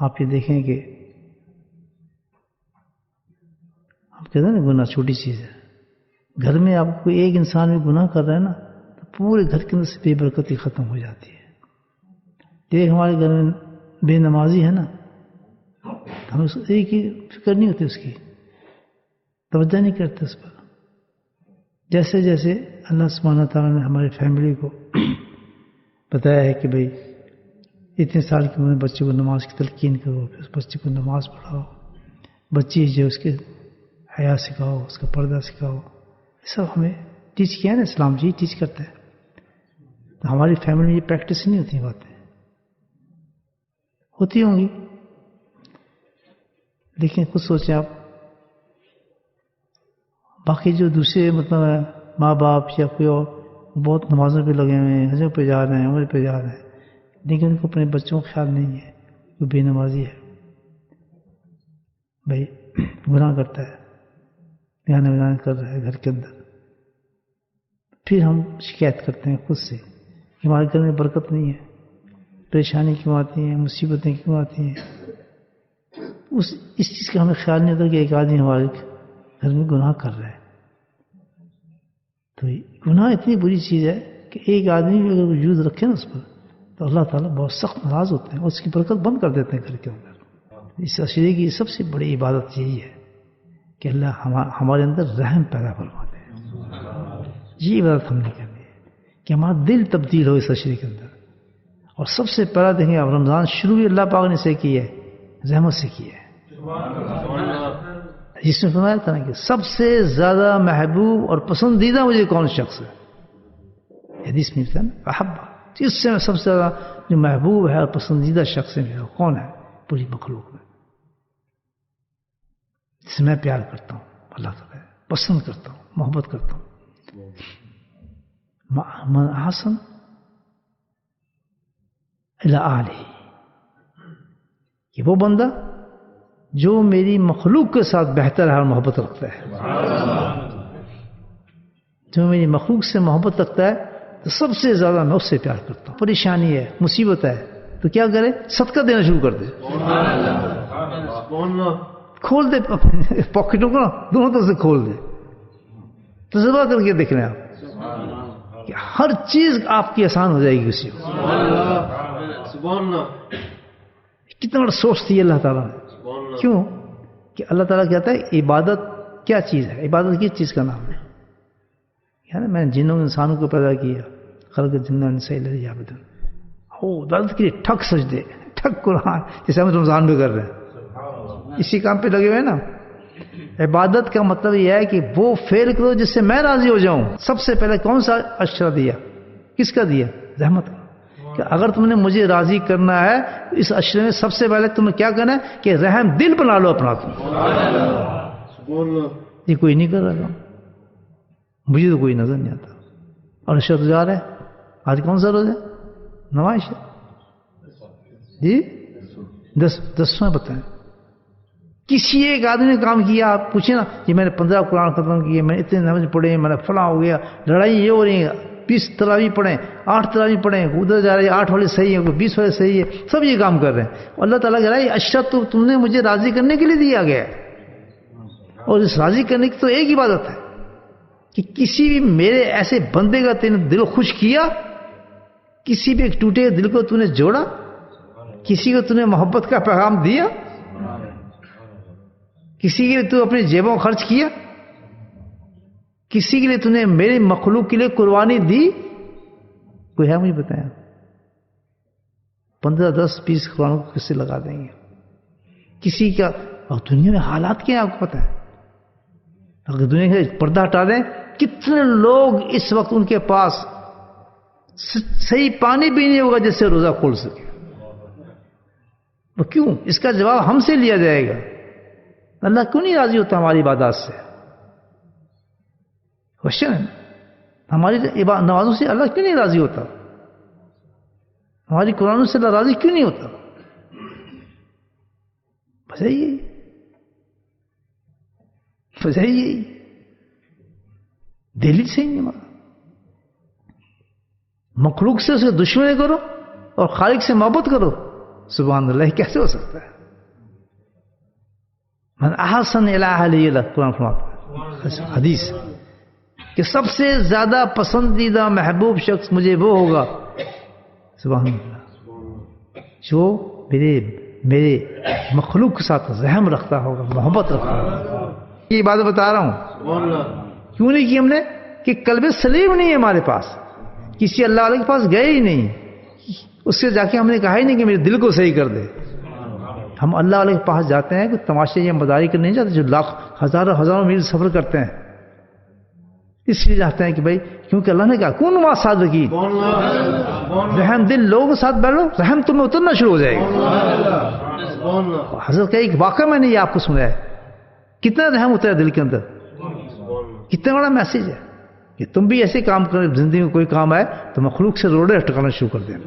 آپ یہ دیکھیں کہ ہم کہتے ہیں نا گناہ چھوٹی چیز ہے. گھر میں آپ کو ایک انسان بھی گناہ کر رہا ہے نا تو پورے گھر کے اندر سے بے برکتی ختم ہو جاتی ہے. ایک ہمارے گھر میں بے نمازی ہے نا، ہم ایک ہی فکر نہیں ہوتی، اس کی توجہ نہیں کرتے اس پر. جیسے جیسے اللہ سبحانہ تعالیٰ نے ہماری فیملی کو بتایا ہے کہ بھئی اتنے سال کی عمر میں بچے کو نماز کی تلقین کرو، پھر اس بچے کو نماز پڑھاؤ، بچی جو اس کے حیا سکھاؤ، اس کا پردہ سکھاؤ، یہ سب ہمیں ٹیچ کیا ہے نا، اسلام جی ٹیچ کرتا ہے. تو ہماری فیملی میں یہ پریکٹس نہیں ہوتی باتیں، ہوتی ہوں گی لیکن خود سوچیں آپ، باقی جو دوسرے مطلب ماں باپ یا کوئی اور بہت نمازوں پہ لگے ہوئے ہیں، حجوں پہ جا رہے ہیں، عمرے پہ جا رہے ہیں، لیکن ان کو اپنے بچوں کا خیال نہیں ہے، وہ بے نمازی ہے، بھائی گناہ کرتا ہے، گانے بجانے کر رہا ہے گھر کے اندر. پھر ہم شکایت کرتے ہیں خود سے کہ ہمارے گھر میں برکت نہیں ہے، پریشانی کیوں آتی ہیں، مصیبتیں کیوں آتی ہیں. اس چیز کا ہمیں خیال نہیں ہوتا کہ ایک آدمی ہمارے گھر میں گناہ کر رہا ہے. تو گناہ اتنی بری چیز ہے کہ ایک آدمی بھی اگر وجود رکھے نا اس پر تو اللہ تعالیٰ بہت سخت ناراض ہوتے ہیں اور اس کی برکت بند کر دیتے ہیں گھر کے اندر. اس عشرے کی سب سے بڑی عبادت یہی ہے کہ اللہ ہمارے اندر رحم پیدا فرماتے ہیں. یہ عبادت ہم نے کرنی ہے کہ ہمارا دل تبدیل ہو اس عشرے کے اندر. اور سب سے پہلا دیکھیں آپ، رمضان شروع بھی اللہ پاک نے سے کی ہے، رحمت سے کی ہے. جس میں فرمایا تھا نا کہ سب سے زیادہ محبوب اور پسندیدہ مجھے کون شخص ہے، حدیث میں نا احبا، جس سے سب سے زیادہ جو محبوب ہے اور پسندیدہ شخص ہے میرا، کون ہے پوری مخلوق میں، جس سے میں پیار کرتا ہوں، اللہ تعالیٰ پسند کرتا ہوں، محبت کرتا ہوں. من احسن الی آلہ، کہ وہ بندہ جو میری مخلوق کے ساتھ بہتر ہے اور محبت رکھتا ہے. جو میری مخلوق سے محبت رکھتا ہے تو سب سے زیادہ میں اس سے پیار کرتا ہوں. پریشانی ہے، مصیبت ہے تو کیا کرے، صدقہ دینا شروع کر دے، کھول دے پاکٹوں کو نا، دونوں طرف سے کھول دے. تجربہ کر کے دیکھ رہے ہیں آپ کہ ہر چیز آپ کی آسان ہو جائے گی. کسی کو کتنا بڑا سورس تھی اللہ تعالیٰ نے. کیوں کہ اللہ تعالیٰ کہتا ہے عبادت کیا چیز ہے، عبادت کس چیز کا نام ہے. میں نے جنوں انسانوں کو پیدا کیا، خلق الجن والانس الا لیعبدون. عبادت کے لیے ٹھک سجدے، ٹھک قرآن، جیسے ہم رمضان میں کر رہے ہیں، اسی کام پہ لگے ہوئے ہیں نا. عبادت کا مطلب یہ ہے کہ وہ فعل کرو جس سے میں راضی ہو جاؤں. سب سے پہلے کون سا اشرا دیا، کس کا دیا، رحمت کا. کہ اگر تم نے مجھے راضی کرنا ہے اس عشرے میں سب سے پہلے تمہیں کیا کرنا ہے کہ رحم دل بنا لو اپنا. تم یہ کوئی نہیں کر رہا، مجھے تو کوئی نظر نہیں آتا. اور عشرہ تو جا رہا ہے. آج کون سا روز ہے، نمائش ہے جی، 10واں بتائیں. کسی ایک آدمی نے کام کیا، آپ پوچھیں نا کہ میں نے 15 قرآن ختم کیے، میں نے اتنے نماز پڑھے، میں نے فلاں ہو گیا، لڑائی یہ ہو رہی ہے، 20 تراویح پڑھیں، 8 تراویح پڑھیں، ادھر جا رہے ہیں 8 والے صحیح ہیں، 20 والے صحیح ہے، سب یہ کام کر رہے ہیں. اور اللہ تعالیٰ کہہ رہا ہے اشرف تو تم نے مجھے راضی کرنے کے لیے دیا گیا ہے. اور اس راضی کرنے کی تو ایک ہی عبادت ہے کہ کسی بھی میرے ایسے بندے کا تین دل خوش کیا، کسی بھی ایک ٹوٹے دل کو تو نے جوڑا، کسی کو تو نے محبت کا پیغام دیا، کسی کے لیے تو اپنی جیبوں خرچ کیا، کسی کے لیے تو نے میری مخلوق کے لیے قربانی دی. کوئی ہے مجھے بتائیں، 15 10 20 قرآن کو کس سے لگا دیں گے کسی کا. اور دنیا میں حالات کیا ہے آپ کو پتہ ہے. اگر دنیا کے پردہ ہٹا دیں، کتنے لوگ اس وقت ان کے پاس صحیح پانی بھی نہیں ہوگا جس سے روزہ کھول سکے. وہ کیوں؟ اس کا جواب ہم سے لیا جائے گا. اللہ کیوں نہیں راضی ہوتا ہماری عبادات سے؟ کوشچن ہے. ہماری نمازوں سے اللہ کیوں نہیں راضی ہوتا؟ ہماری قرآنوں سے اللہ راضی کیوں نہیں ہوتا؟ بجائیے دلی سے ہی نہیں مانا. مخلوق سے اسے دشمنی کرو اور خالق سے محبت کرو، سبحان اللہ کیسے ہو سکتا ہے؟ من احسن الی اہلہ، قرآن فرماتا ہے حدیث کہ سب سے زیادہ پسندیدہ محبوب شخص مجھے وہ ہوگا سبحان اللہ جو میرے مخلوق کے ساتھ رحم رکھتا ہوگا، محبت رکھتا ہوگا. یہ بات بتا رہا ہوں کیوں نہیں کی ہم نے کہ قلب سلیم نہیں ہے ہمارے پاس، کسی اللہ والے کے پاس گئے ہی نہیں، اس سے جا کے ہم نے کہا ہی نہیں کہ میرے دل کو صحیح کر دے. ہم اللہ والے کے پاس جاتے ہیں کہ تماشے یا مداری کرنے نہیں جاتے جو لاکھ ہزاروں میل سفر کرتے ہیں، اس لیے چاہتے ہیں کہ بھائی کیونکہ اللہ نے کہا کون مع صادقین، رحم دل لوگوں کے ساتھ بیٹھو رحم تمہیں اترنا شروع ہو جائے گا. حضرت کا ایک واقعہ میں نے یہ آپ کو سنا ہے، کتنا رحم اترا دل کے اندر، کتنا بڑا میسج ہے کہ تم بھی ایسے کام کرو، زندگی میں کوئی کام آئے تو مخلوق سے روڑے ہٹکانا شروع کر دیں.